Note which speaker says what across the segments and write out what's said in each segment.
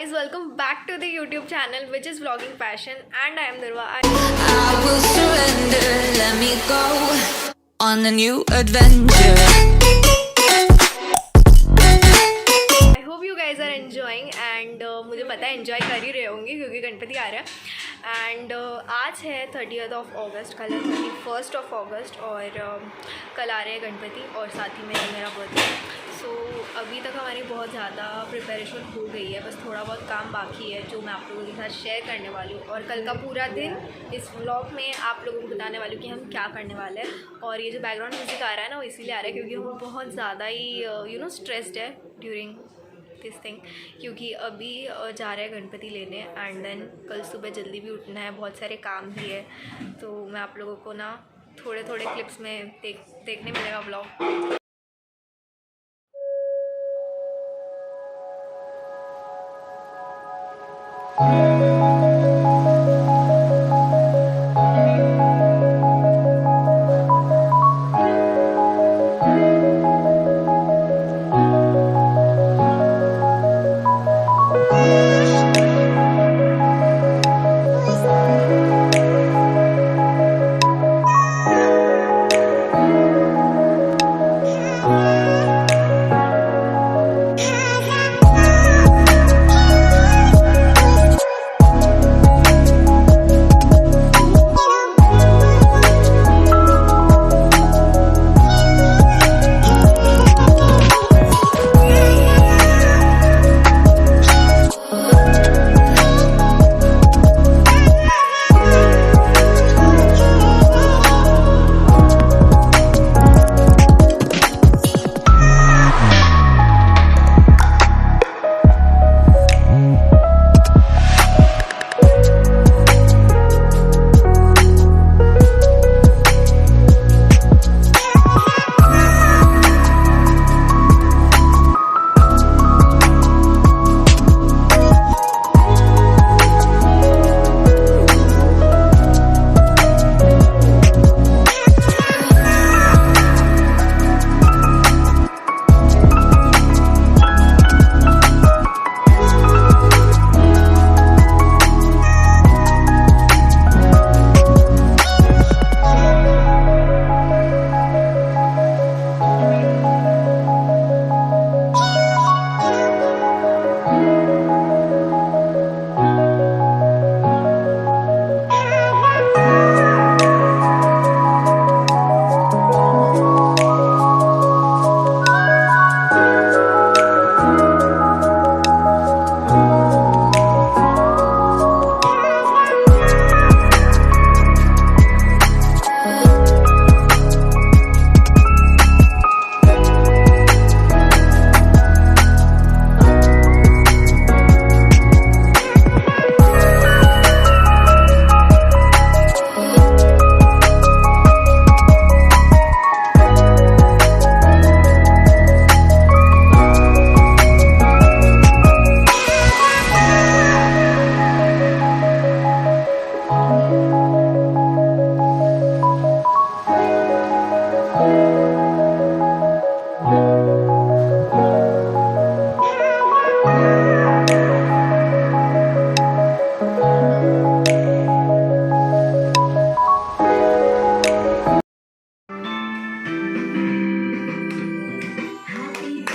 Speaker 1: Guys, welcome back to the YouTube channel which is Vlogging Passion and I am Durva.
Speaker 2: I will surrender, let me go on a new adventure.
Speaker 1: I hope you guys are enjoying and मुझे पता है enjoy कर ही रहे होंगे क्योंकि गणपति आ रहा है and आज है 30th ऑफ अगस्त, कल है 31st ऑफ अगस्त और कल आ रहे हैं गणपति और साथ ही में मेरा बर्थडे। सो अभी तक हमारी बहुत ज़्यादा प्रिपरेशन हो गई है, बस थोड़ा बहुत काम बाकी है जो मैं आप लोगों के साथ शेयर करने वाली हूँ और कल का पूरा दिन इस व्लॉग में आप लोगों को बताने वाली हूँ कि हम क्या करने वाले हैं। और ये जो बैकग्राउंड म्यूज़िक आ रहा है ना, वो इसीलिए आ रहा है क्योंकि हम बहुत ज़्यादा ही स्ट्रेस्ड है ड्यूरिंग दिस थिंग, क्योंकि अभी जा रहे हैं गणपति लेने एंड देन कल सुबह जल्दी भी उठना है, बहुत सारे काम भी है। तो मैं आप लोगों को ना थोड़े थोड़े क्लिप्स में देखने मिलेगा vlog.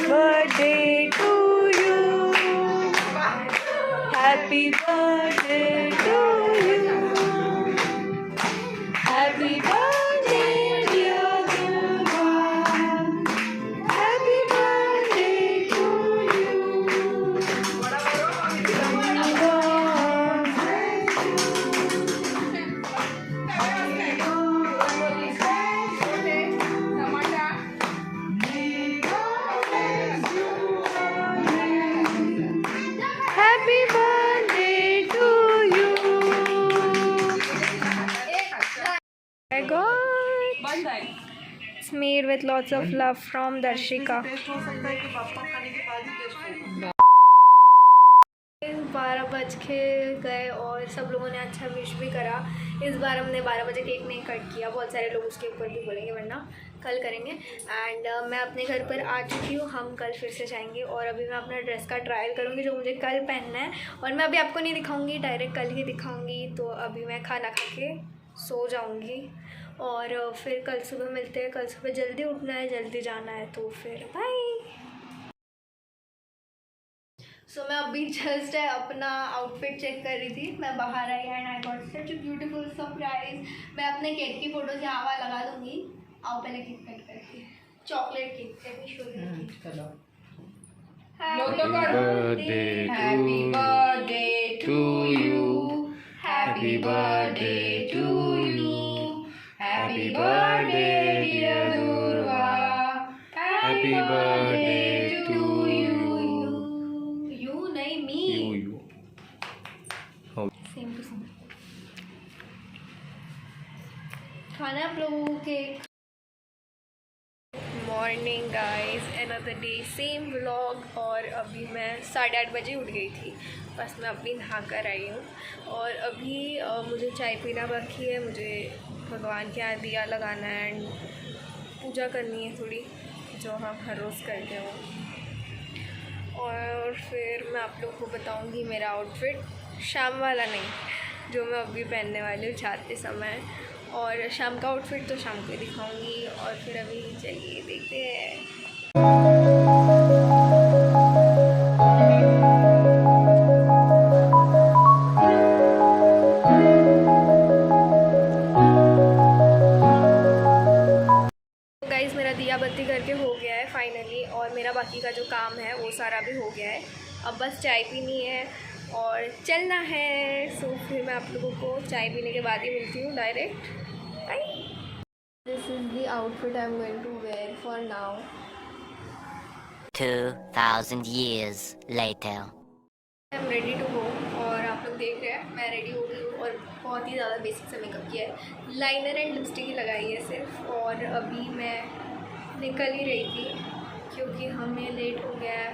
Speaker 1: Birthday to you. Happy birthday to you. Happy birthday dear Durga. Happy birthday to you. Happy birthday to you. My God. It's made with lots of love from Darshika. 12 बज के गए और सब लोगों ने अच्छा विश भी करा। इस बार हमने 12 बजे केक नहीं कट किया, बहुत सारे लोग उसके ऊपर भी बोलेंगे वरना कल करेंगे। एंड मैं अपने घर पर आ चुकी हूँ, हम कल फिर से जाएंगे। और अभी मैं अपना ड्रेस का ट्रायल करूँगी जो मुझे कल पहनना है, और मैं अभी आपको नहीं दिखाऊंगी, डायरेक्ट कल ही दिखाऊंगी। तो अभी मैं खाना खा के सो जाऊँगी और फिर कल सुबह मिलते हैं। कल सुबह जल्दी उठना है, जल्दी जाना है, तो फिर बाय। सो मैं अभी जस्ट अपना आउटफिट चेक कर रही थी, मैं बाहर आई and I got such a beautiful surprise. मैं अपने केक की फ़ोटोज़ यहाँ वहाँ लगा दूँगी। आओ पहले केक कट करके, चॉकलेट केक
Speaker 3: चलो
Speaker 1: happy birthday to you, happy birthday to you, happy birthday dear Durga, happy birthday to you. You नहीं मी, सेम टू सेम। खाना आप लोगों को cake. Morning guys, another day same vlog. और अभी मैं 8:30 बजे उठ गई थी, बस मैं अभी नहा कर आई हूँ। और अभी मुझे चाय पीना बाकी है, मुझे भगवान के यहाँ दिया लगाना है एंड पूजा करनी है थोड़ी, जो हम हर रोज़ करते हो। और फिर मैं आप लोगों को बताऊँगी मेरा आउटफिट, शाम वाला नहीं जो मैं अभी पहनने वाली हूँ जाते समय। और शाम का आउटफिट तो शाम को ही दिखाऊंगी। और फिर अभी चलिए देखते हैं। गाइस मेरा दिया बत्ती करके हो गया है फाइनली, और मेरा बाकी का जो काम है वो सारा भी हो गया है। अब बस चाय पीनी है और चलना है। सो फिर मैं आप लोगों को चाय पीने के बाद ही मिलती हूँ direct. Bye. This is the outfit I am going to wear for now.
Speaker 4: 2000 years later.
Speaker 1: I am ready to go, और आप लोग देख रहे हैं मैं रेडी हो गई हूँ और बहुत ही ज़्यादा बेसिक सा मेकअप किया है, लाइनर एंड लिपस्टिक ही लगाई है सिर्फ। और अभी मैं निकल ही रही थी क्योंकि हमें लेट हो गया है,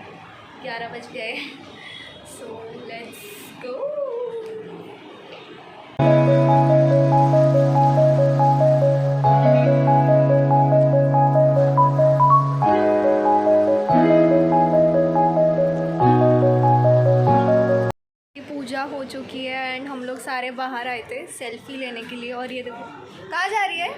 Speaker 1: 11 बज गए। So let's go. पूजा हो चुकी है एंड हम लोग सारे बाहर आए थे सेल्फी लेने के लिए। और ये देखो कहाँ जा रही है।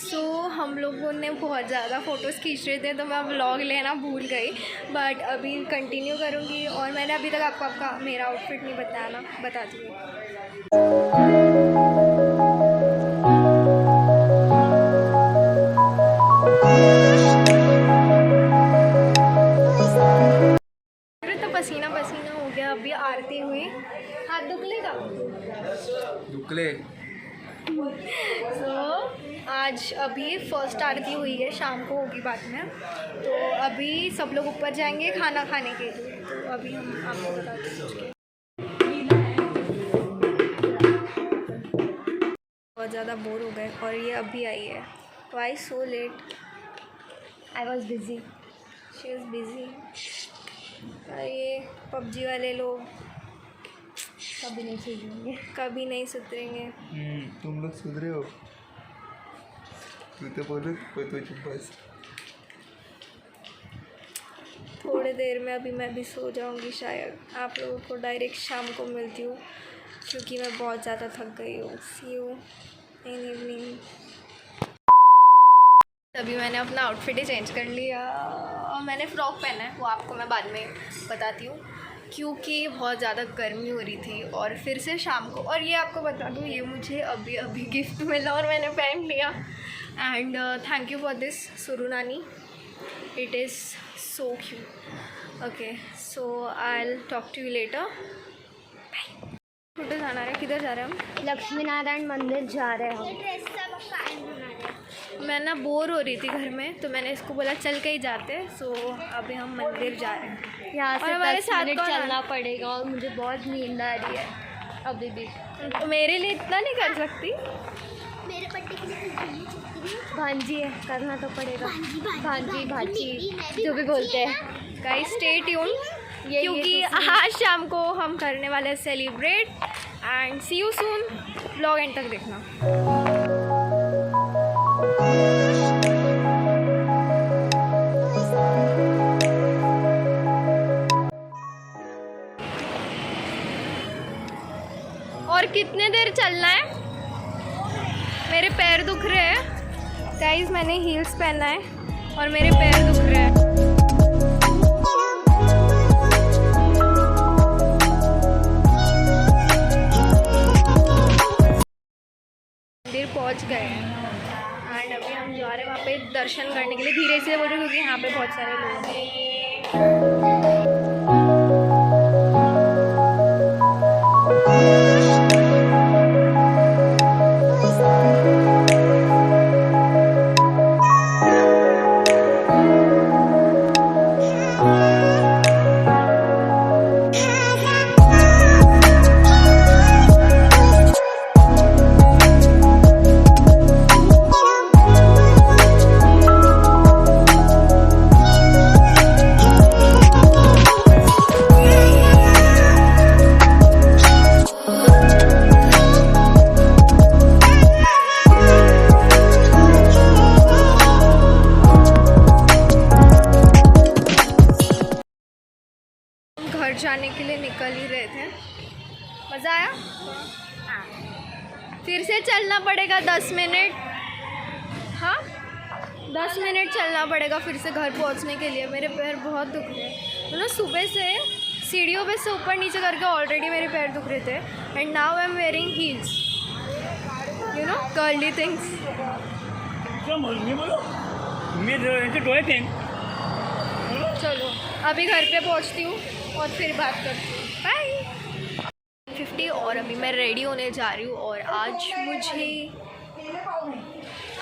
Speaker 1: सो हम लोगों ने बहुत ज़्यादा फ़ोटोज़ खींच रहे थे तो मैं व्लॉग लेना भूल गई, बट अभी कंटिन्यू करूँगी। और मैंने अभी तक आपका मेरा आउटफिट नहीं बताया ना, बताती हूँ। तो पसीना पसीना हो गया अभी आरती हुई, हाथ दुखलेगा। सो आज अभी फर्स्ट आरती हुई है, शाम को होगी बाद में। तो अभी सब लोग ऊपर जाएंगे खाना खाने के लिए, तो अभी हम आपको बताते हैं। बहुत ज़्यादा बोर हो गए और ये अभी आई है। Why so late? I was busy, she is busy. ये पबजी वाले लोग कभी नहीं सुधरेंगे, कभी नहीं सुधरेंगे।
Speaker 3: तुम लोग सुधरे हो? तू तो बोलो कोई तो चुप बस।
Speaker 1: थोड़ी देर में अभी मैं भी सो जाऊंगी शायद। आप लोगों को डायरेक्ट शाम को मिलती हूँ क्योंकि मैं बहुत ज़्यादा थक गई हूँ। सी यू इन इवनिंग। अभी मैंने अपना आउटफिट ही चेंज कर लिया और मैंने फ़्रॉक पहना है, वो आपको मैं बाद में बताती हूँ क्योंकि बहुत ज़्यादा गर्मी हो रही थी। और फिर से शाम को, और ये आपको बता दूँ ये मुझे अभी अभी गिफ्ट मिला और मैंने पहन लिया। And thank you for this सुरु नानी, it is so cute. Okay so I will talk to you later. Photo जाना है, किधर जा रहे हैं हम?
Speaker 5: लक्ष्मी नारायण मंदिर जा रहे हैं
Speaker 1: मैं ना बोर हो रही थी घर में तो मैंने इसको बोला चल के ही जाते। सो अभी हम मंदिर जा रहे हैं।
Speaker 5: यहाँ
Speaker 1: और
Speaker 5: से
Speaker 1: हमारे
Speaker 5: 10
Speaker 1: साथ
Speaker 5: मिनट
Speaker 1: कौन
Speaker 5: चलना पड़ेगा और मुझे बहुत नींद आ रही है अभी भी।
Speaker 1: तो मेरे लिए इतना नहीं कर सकती।
Speaker 5: मेरे पट्टी के लिए भांजी है, करना तो पड़ेगा। भांजी भांजी जो भी बोलते हैं।
Speaker 1: गाइस स्टे ट्यून क्योंकि आज शाम को हम करने वाले हैं celebrate. And see you soon, vlog end तक देखना। और कितने देर चलना है? मेरे पैर दुख रहे हैं गाइस, मैंने हील्स पहना है और मेरे पैर दुख रहे हैं। मंदिर पहुंच गए हैं एंड अभी हम जा रहे हैं वहाँ पे दर्शन करने के लिए। धीरे से बोल रहे क्योंकि यहाँ पे बहुत सारे लोग हैं। घर जाने के लिए निकल ही रहे थे। मज़ा आया? फिर से चलना पड़ेगा 10 मिनट। हाँ 10 मिनट चलना पड़ेगा फिर से घर पहुंचने के लिए। मेरे पैर बहुत दुख रहे हैं। मतलब सुबह से सीढ़ियों पे से ऊपर नीचे करके ऑलरेडी मेरे पैर दुख रहे थे and now I am wearing heels, you know curly things. चलो अभी घर पे पहुंचती हूँ और फिर बात करती हूँ। बाय। 50 और अभी मैं रेडी होने जा रही हूँ और आज मुझे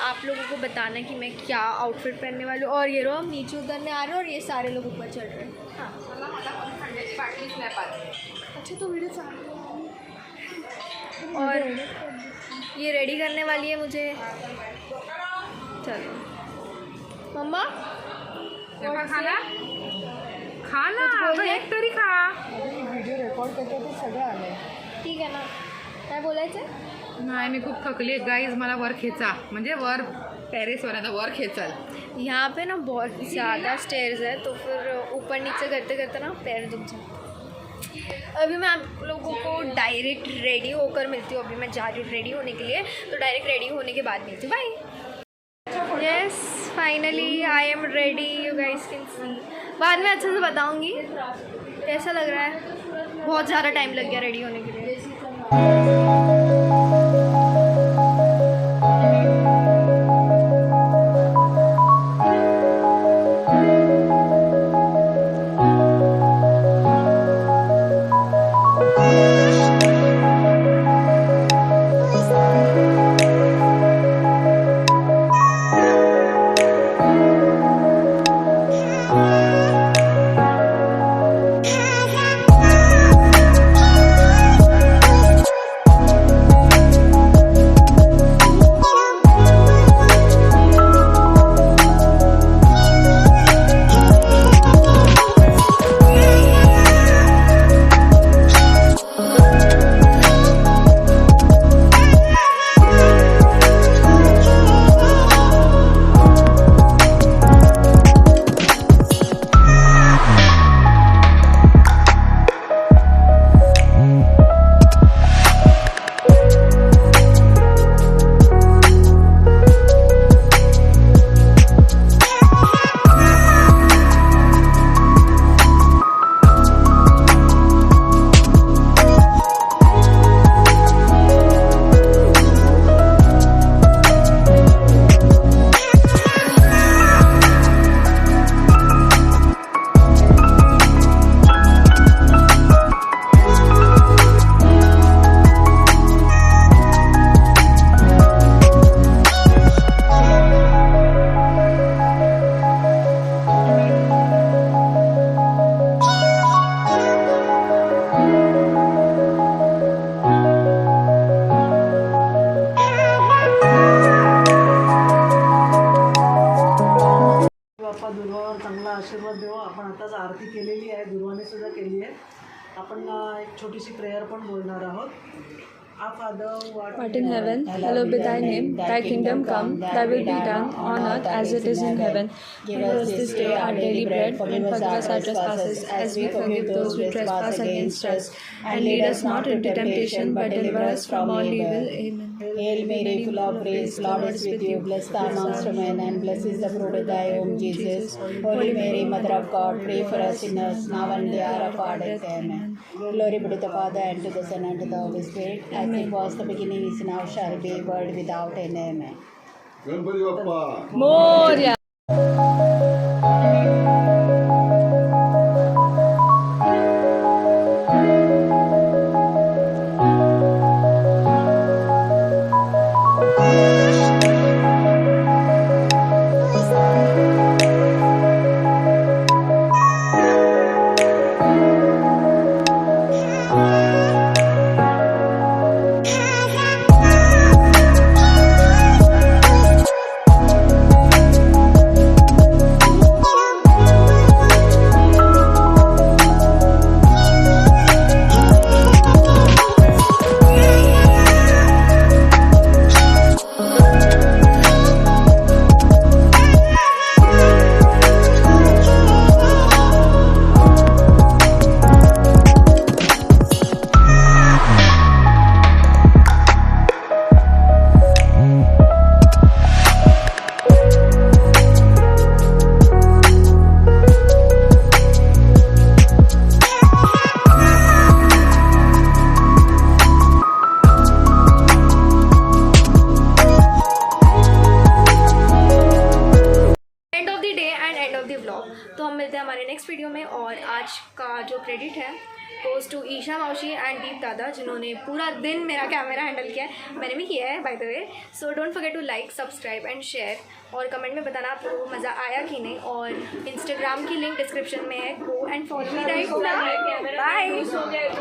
Speaker 1: आप लोगों को बताना है कि मैं क्या आउटफिट पहनने वाली हूँ। और ये रो हम नीचे उतरने आ रहे हैं और ये सारे लोग ऊपर चढ़ रहे हैं। हाँ अच्छा तो वीडियो और ये रेडी करने वाली है मुझे। चलो मम्मा
Speaker 6: खाना एक तरी खा।
Speaker 7: व्हिडिओ रेकॉर्ड करतो ते सगळं आलंय.
Speaker 1: ठीक आहे ना, काय बोलायचं?
Speaker 6: नाही मी खूप थकली गाईज, मला वर खेचा म्हणजे वर टेरेसवर आता वर खेचल.
Speaker 1: यहाँ पे ना बहुत ज़्यादा स्टेयर्स है तो फिर ऊपर नीचे करते करते ना पैर दुख जाते। अभी मैं आप लोगों को डायरेक्ट रेडी होकर मिलती हूँ। अभी मैं जा रही हूँ रेडी होने के लिए, तो डायरेक्ट रेडी होने के बाद मिलती हूँ। Bye. Yes finally I am ready, you guys can see. बाद में अच्छे से बताऊँगी कैसा लग रहा है। बहुत ज़्यादा टाइम लग गया रेडी होने के लिए।
Speaker 7: चांगला आशीर्वाद देवा. आपण आताच आरती केलेली आहे, दुर्वाने सुद्धा केली आहे. आपण एक छोटीशी प्रेयर पण बोलणार आहोत. Our Father who
Speaker 8: Art in heaven, hallowed be thy name. Thy kingdom come, thy will be done on earth as it is in heaven. Give us this day our daily bread, and forgive us our trespasses as we forgive those who trespass against us. And lead us not into temptation, but deliver us from all evil. Amen.
Speaker 9: Hail Mary, full of grace, Lord is with you. Blessed thou amongst women, and blessed is the fruit of thy womb, Jesus. Holy Mary, Mother of God, pray for us sinners, now and in the hour of our death. Amen. Glory be to the Father, and to the Son, and to the Holy Spirit, as it was the beginning, is now, shall be, world without end. Amen.
Speaker 3: Ganpati Bappa
Speaker 8: Moria.
Speaker 1: End of the day and end of the vlog. तो हम मिलते हैं हमारे next video में। और आज का जो क्रेडिट है गोज़ टू ईशा मौसी एंड दीप दादा, जिन्होंने पूरा दिन मेरा कैमरा हैंडल किया है। मैंने भी किया है by the way. So don't forget to like, subscribe and share. और कमेंट में बताना आप लोगों को मज़ा आया कि नहीं। और इंस्टाग्राम की लिंक डिस्क्रिप्शन में है, go and follow me right. Bye.